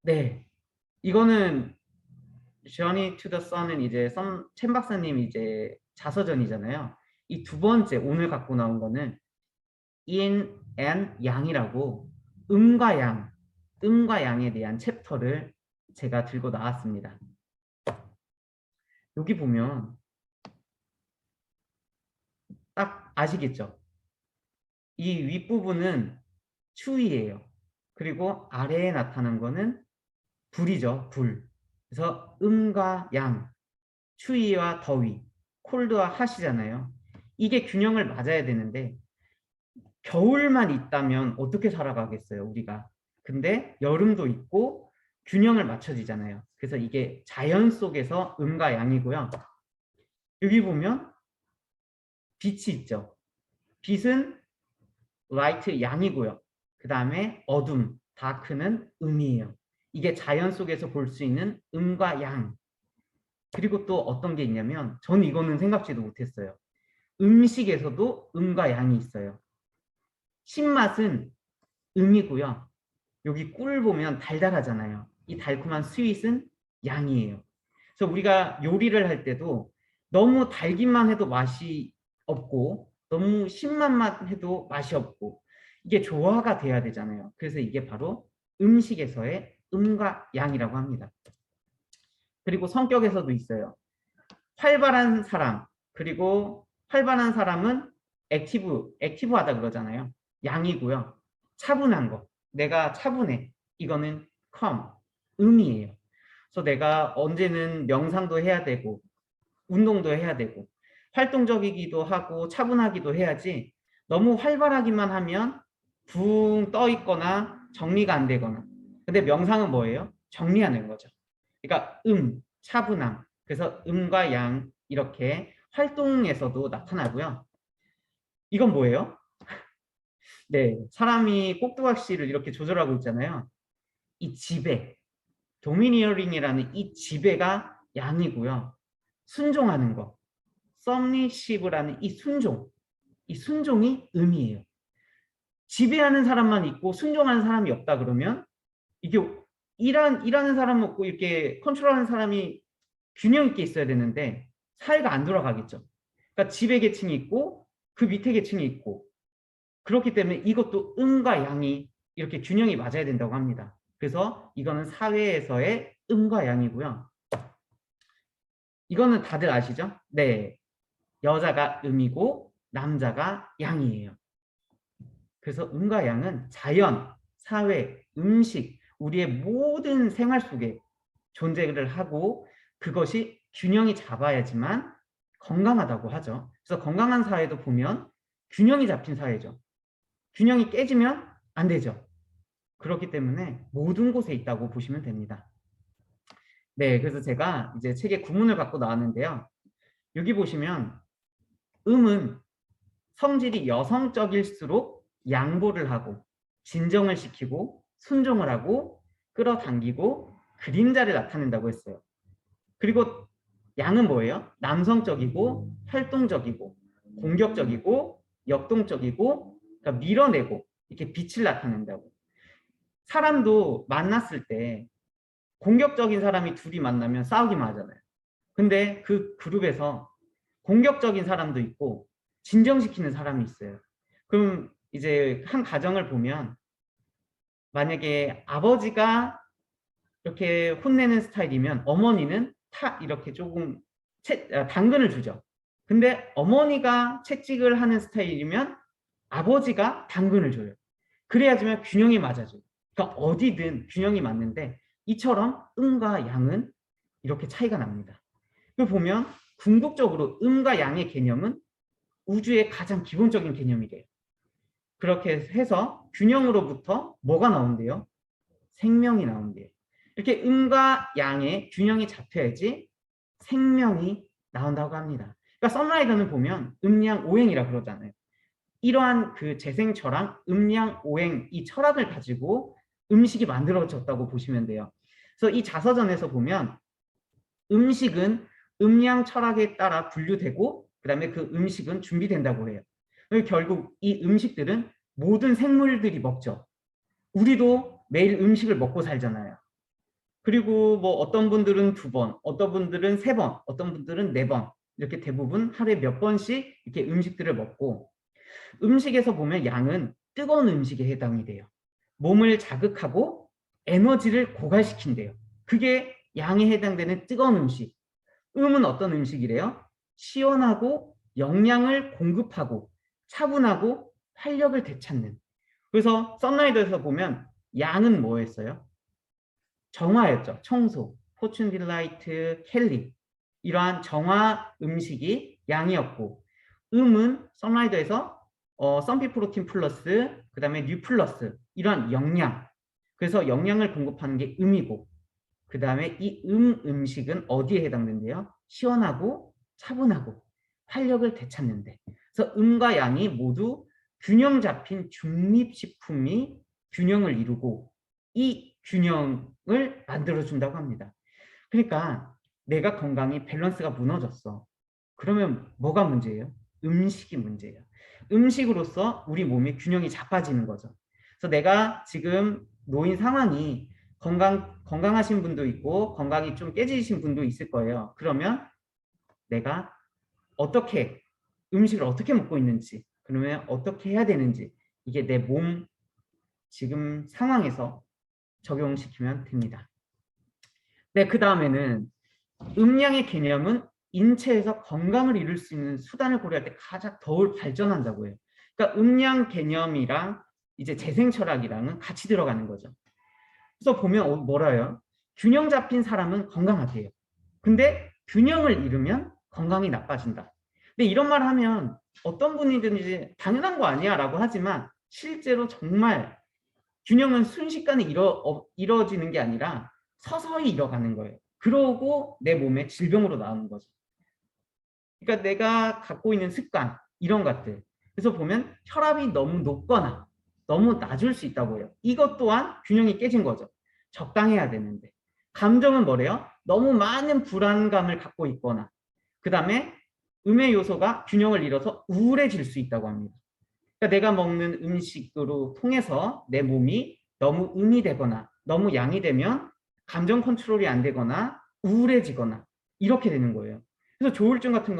네. 이거는 Journey to the Sun은 이제 chen 박사님 이제 자서전이잖아요. 이 두 번째 오늘 갖고 나온 거는 yin and 양이라고 음과 양, 음과 양에 대한 챕터를 제가 들고 나왔습니다. 여기 보면 딱 아시겠죠? 이 윗부분은 추위예요. 그리고 아래에 나타난 거는 불이죠. 불. 그래서 음과 양, 추위와 더위, 콜드와 핫이잖아요. 이게 균형을 맞아야 되는데 겨울만 있다면 어떻게 살아가겠어요, 우리가. 근데 여름도 있고 균형을 맞춰지잖아요. 그래서 이게 자연 속에서 음과 양이고요. 여기 보면 빛이 있죠. 빛은 라이트 양이고요. 그 다음에 어둠, 다크는 음이에요. 이게 자연 속에서 볼 수 있는 음과 양. 그리고 또 어떤 게 있냐면 저는 이거는 생각지도 못했어요. 음식에서도 음과 양이 있어요. 신맛은 음이고요. 여기 꿀 보면 달달하잖아요. 이 달콤한 스윗은 양이에요. 그래서 우리가 요리를 할 때도 너무 달기만 해도 맛이 없고 너무 신맛만 해도 맛이 없고 이게 조화가 돼야 되잖아요. 그래서 이게 바로 음식에서의 음과 양이라고 합니다. 그리고 성격에서도 있어요. 활발한 사람, 그리고 활발한 사람은 액티브하다 그러잖아요. 양이고요. 차분한 거, 내가 차분해. 이거는 calm, 음이에요. 그래서 내가 언제는 명상도 해야 되고, 운동도 해야 되고, 활동적이기도 하고, 차분하기도 해야지, 너무 활발하기만 하면 붕 떠 있거나 정리가 안 되거나. 근데 명상은 뭐예요? 정리하는 거죠. 그러니까 차분함. 그래서 음과 양 이렇게 활동에서도 나타나고요. 이건 뭐예요? 네, 사람이 꼭두각시를 이렇게 조절하고 있잖아요. 이 지배, 도미니어링이라는 이 지배가 양이고요. 순종하는 거, 썸니시브라는 이 순종이 음이에요. 지배하는 사람만 있고 순종하는 사람이 없다 그러면 이게 일하는 사람 없고 이렇게 컨트롤하는 사람이 균형 있게 있어야 되는데 사회가 안 돌아가겠죠. 그러니까 지배 계층이 있고 그 밑에 계층이 있고 그렇기 때문에 이것도 음과 양이 이렇게 균형이 맞아야 된다고 합니다. 그래서 이거는 사회에서의 음과 양이고요. 이거는 다들 아시죠? 네. 여자가 음이고 남자가 양이에요. 그래서 음과 양은 자연, 사회, 음식, 우리의 모든 생활 속에 존재를 하고 그것이 균형이 잡아야지만 건강하다고 하죠. 그래서 건강한 사회도 보면 균형이 잡힌 사회죠. 균형이 깨지면 안 되죠. 그렇기 때문에 모든 곳에 있다고 보시면 됩니다. 네, 그래서 제가 이제 책에 구문을 갖고 나왔는데요. 여기 보시면 음은 성질이 여성적일수록 양보를 하고 진정을 시키고 순종을 하고 끌어당기고 그림자를 나타낸다고 했어요. 그리고 양은 뭐예요? 남성적이고 활동적이고 공격적이고 역동적이고 그러니까 밀어내고 이렇게 빛을 나타낸다고. 사람도 만났을 때 공격적인 사람이 둘이 만나면 싸우기만 하잖아요. 근데 그 그룹에서 공격적인 사람도 있고 진정시키는 사람이 있어요. 그럼 이제 한 가정을 보면 만약에 아버지가 이렇게 혼내는 스타일이면 어머니는 이렇게 조금 당근을 주죠. 근데 어머니가 채찍을 하는 스타일이면 아버지가 당근을 줘요. 그래야지만 균형이 맞아져요. 그러니까 어디든 균형이 맞는데 이처럼 음과 양은 이렇게 차이가 납니다. 그 보면 궁극적으로 음과 양의 개념은 우주의 가장 기본적인 개념이래요. 그렇게 해서 균형으로부터 뭐가 나온대요? 생명이 나온대요. 이렇게 음과 양의 균형이 잡혀야지 생명이 나온다고 합니다. 그러니까 썬라이더는 보면 음양오행이라 그러잖아요. 이러한 그 재생철학, 음양오행 이 철학을 가지고 음식이 만들어졌다고 보시면 돼요. 그래서 이 자서전에서 보면 음식은 음양 철학에 따라 분류되고 그다음에 그 음식은 준비된다고 해요. 결국 이 음식들은 모든 생물들이 먹죠. 우리도 매일 음식을 먹고 살잖아요. 그리고 뭐 어떤 분들은 2번, 어떤 분들은 3번, 어떤 분들은 4번 이렇게 대부분 하루에 몇 번씩 이렇게 음식들을 먹고 음식에서 보면 양은 뜨거운 음식에 해당이 돼요. 몸을 자극하고 에너지를 고갈시킨대요. 그게 양에 해당되는 뜨거운 음식. 음은 어떤 음식이래요? 시원하고 영양을 공급하고 차분하고 활력을 되찾는. 그래서 썬라이더에서 보면 양은 뭐였어요? 정화였죠. 청소, 포춘 딜라이트, 켈리 이러한 정화 음식이 양이었고 음은 선라이더에서 썬피 프로틴 플러스 그 다음에 뉴 플러스 이러한 영양 그래서 영양을 공급하는 게 음이고 그 다음에 이 음식은 어디에 해당된대요? 시원하고 차분하고 활력을 되찾는데 그래서 음과 양이 모두 균형 잡힌 중립식품이 균형을 이루고 이 균형을 만들어준다고 합니다. 그러니까 내가 건강이 밸런스가 무너졌어. 그러면 뭐가 문제예요? 음식이 문제예요. 음식으로서 우리 몸의 균형이 자빠지는 거죠. 그래서 내가 지금 놓인 상황이 건강하신 분도 있고 건강이 좀 깨지신 분도 있을 거예요. 그러면 내가 어떻게 음식을 어떻게 먹고 있는지 그러면 어떻게 해야 되는지 이게 내 몸 지금 상황에서 적용시키면 됩니다. 네, 그 다음에는 음량의 개념은 인체에서 건강을 이룰 수 있는 수단을 고려할 때 가장 더 발전한다고 해요. 그러니까 음량 개념이랑 이제 재생 철학이랑은 같이 들어가는 거죠. 그래서 보면 뭐라요? 균형 잡힌 사람은 건강하대요. 근데 균형을 잃으면 건강이 나빠진다. 근데 이런 말 하면 어떤 분이든지 당연한 거 아니야 라고 하지만 실제로 정말 균형은 순식간에 이루어지는 게 아니라 서서히 잃어가는 거예요. 그러고 내 몸에 질병으로 나오는 거죠. 그러니까 내가 갖고 있는 습관 이런 것들 그래서 보면 혈압이 너무 높거나 너무 낮을 수 있다고 해요. 이것 또한 균형이 깨진 거죠. 적당해야 되는데 감정은 뭐래요? 너무 많은 불안감을 갖고 있거나 그 다음에 음의 요소가 균형을 잃어서 우울해질 수 있다고 합니다. 그러니까 내가 먹는 음식으로 통해서 내 몸이 너무 음이 되거나 너무 양이 되면 감정 컨트롤이 안 되거나 우울해지거나 이렇게 되는 거예요. 그래서 조울증 같은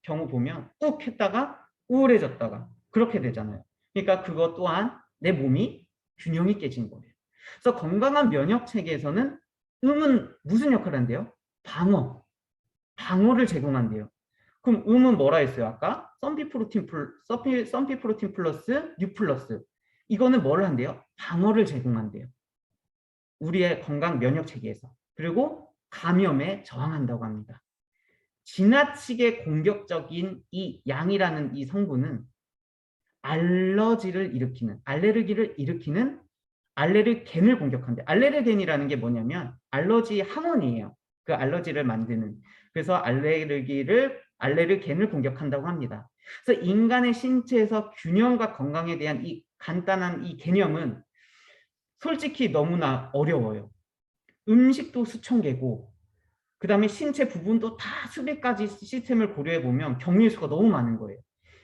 경우 보면 꾹 했다가 우울해졌다가 그렇게 되잖아요. 그러니까 그것 또한 내 몸이 균형이 깨진 거예요. 그래서 건강한 면역 체계에서는 음은 무슨 역할을 한대요? 방어를 제공한대요. 그럼 음은 뭐라 했어요? 아까 썬피 프로틴 플러스 뉴 플러스 이거는 뭘 한대요? 방어를 제공한대요. 우리의 건강 면역 체계에서. 그리고 감염에 저항한다고 합니다. 지나치게 공격적인 이 양이라는 이 성분은 알러지를 일으키는 알레르기를 일으키는 알레르겐을 공격한대. 알레르겐이라는 게 뭐냐면 알러지 항원이에요. 그 알러지를 만드는. 그래서 알레르겐을 공격한다고 합니다. 그래서 인간의 신체에서 균형과 건강에 대한 이 간단한 이 개념은 솔직히 너무나 어려워요. 음식도 수천 개고 그 다음에 신체 부분도 다 수백 가지 시스템을 고려해 보면 경우의 수가 너무 많은 거예요.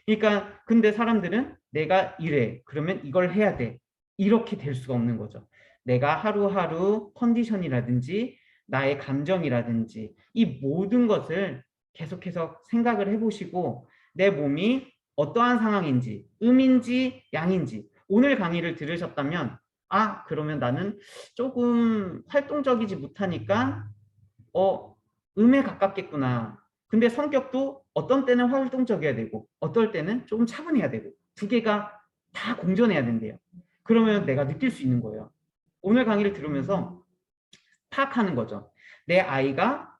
그러니까 근데 사람들은 내가 이래 그러면 이걸 해야 돼 이렇게 될 수가 없는 거죠. 내가 하루하루 컨디션이라든지 나의 감정이라든지 이 모든 것을 계속해서 생각을 해보시고 내 몸이 어떠한 상황인지 음인지 양인지 오늘 강의를 들으셨다면 아 그러면 나는 조금 활동적이지 못하니까 음에 가깝겠구나. 근데 성격도 어떤 때는 활동적이어야 되고 어떨 때는 조금 차분해야 되고 두 개가 다 공존해야 된대요. 그러면 내가 느낄 수 있는 거예요. 오늘 강의를 들으면서 파악하는 거죠. 내 아이가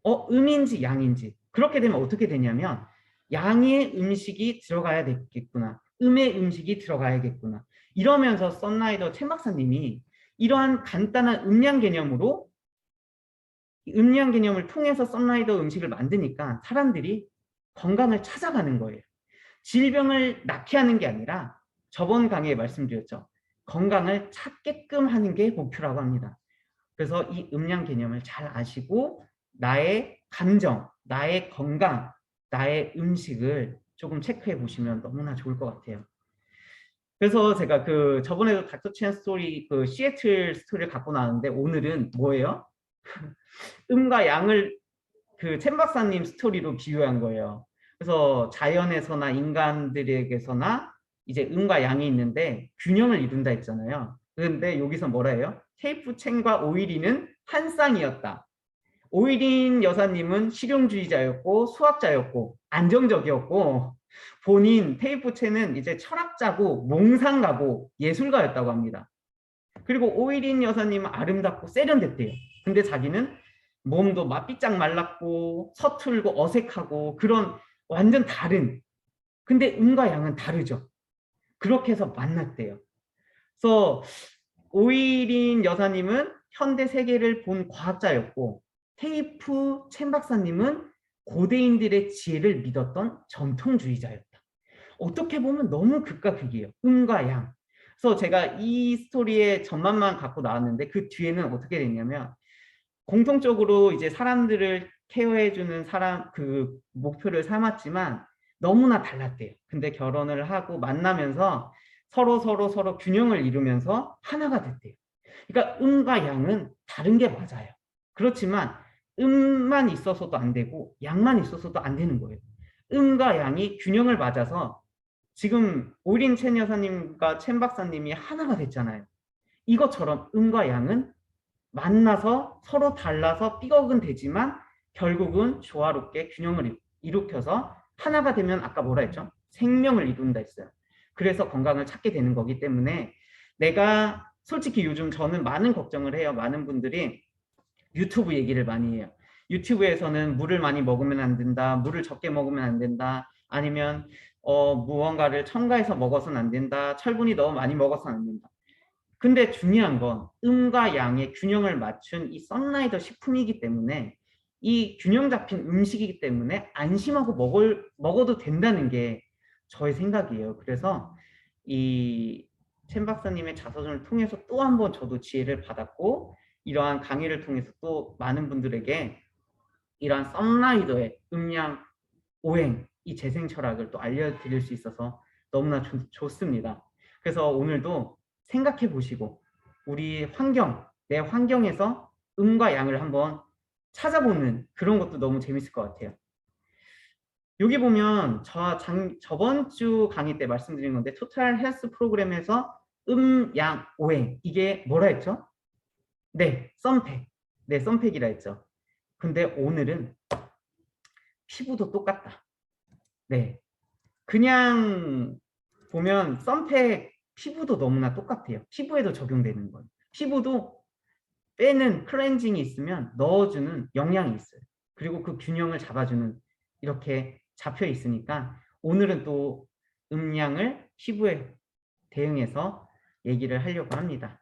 음인지 양인지 그렇게 되면 어떻게 되냐면 양의 음식이 들어가야 되겠구나. 음의 음식이 들어가야겠구나. 이러면서 썬라이더 최 박사님이 이러한 간단한 음량 개념으로 음량 개념을 통해서 썬라이더 음식을 만드니까 사람들이 건강을 찾아가는 거예요. 질병을 낳게 하는 게 아니라 저번 강의에 말씀드렸죠. 건강을 찾게끔 하는 게 목표라고 합니다. 그래서 이 음량 개념을 잘 아시고 나의 감정, 나의 건강, 나의 음식을 조금 체크해 보시면 너무나 좋을 것 같아요. 그래서 제가 그 저번에도 닥터 첸 스토리 그 시애틀 스토리를 갖고 나왔는데 오늘은 뭐예요? 음과 양을 그 첸 박사님 스토리로 비유한 거예요. 그래서 자연에서나 인간들에게서나 이제 음과 양이 있는데 균형을 이룬다 했잖아요. 그런데 여기서 뭐라 해요? 테이프 첸과 오이린은 한 쌍이었다. 오이린 여사님은 실용주의자였고 수학자였고 안정적이었고 본인 테이프 첸은 이제 철학자고 몽상가고 예술가였다고 합니다. 그리고 오이린 여사님은 아름답고 세련됐대요. 근데 자기는 몸도 막 삐짝 말랐고 서툴고 어색하고 그런 완전 다른, 근데 음과 양은 다르죠. 그렇게 해서 만났대요. 그래서 오이린 여사님은 현대 세계를 본 과학자였고 테이프 첸 박사님은 고대인들의 지혜를 믿었던 전통주의자였다. 어떻게 보면 너무 극과 극이에요. 음과 양. 그래서 제가 이 스토리의 전반만 갖고 나왔는데 그 뒤에는 어떻게 됐냐면 공통적으로 이제 사람들을 케어해주는 사람 그 목표를 삼았지만 너무나 달랐대요. 근데 결혼을 하고 만나면서 서로 균형을 이루면서 하나가 됐대요. 그러니까 음과 양은 다른 게 맞아요. 그렇지만 음만 있어서도 안 되고 양만 있어서도 안 되는 거예요. 음과 양이 균형을 맞아서 지금 오린 첸 여사님과 첸 박사님이 하나가 됐잖아요. 이것처럼 음과 양은 만나서 서로 달라서 삐걱은 되지만 결국은 조화롭게 균형을 일으켜서 하나가 되면 아까 뭐라 했죠? 생명을 이룬다 했어요. 그래서 건강을 찾게 되는 거기 때문에 내가 솔직히 요즘 저는 많은 걱정을 해요. 많은 분들이 유튜브 얘기를 많이 해요. 유튜브에서는 물을 많이 먹으면 안 된다. 물을 적게 먹으면 안 된다. 아니면 무언가를 첨가해서 먹어서는 안 된다. 철분이 너무 많이 먹어서는 안 된다. 근데 중요한 건 음과 양의 균형을 맞춘 이 썬라이더 식품이기 때문에 이 균형 잡힌 음식이기 때문에 안심하고 먹어도 된다는 게 저의 생각이에요. 그래서 이 첸 박사님의 자서전을 통해서 또 한 번 저도 지혜를 받았고 이러한 강의를 통해서 또 많은 분들에게 이러한 썬라이더의 음양 오행 이 재생 철학을 또 알려드릴 수 있어서 너무나 좋습니다. 그래서 오늘도 생각해 보시고 우리 환경, 내 환경에서 음과 양을 한번 찾아보는 그런 것도 너무 재밌을 것 같아요. 여기 보면 저번 주 강의 때 말씀드린 건데 토탈 헬스 프로그램에서 양, 오행 이게 뭐라 했죠? 네, 썸팩. 네, 썸팩이라 했죠. 근데 오늘은 피부도 똑같다. 네, 그냥 보면 썸팩 피부도 너무나 똑같아요. 피부에도 적용되는 거예요. 피부도 빼는 클렌징이 있으면 넣어주는 영양이 있어요. 그리고 그 균형을 잡아주는 이렇게 잡혀 있으니까 오늘은 또 음양을 피부에 대응해서 얘기를 하려고 합니다.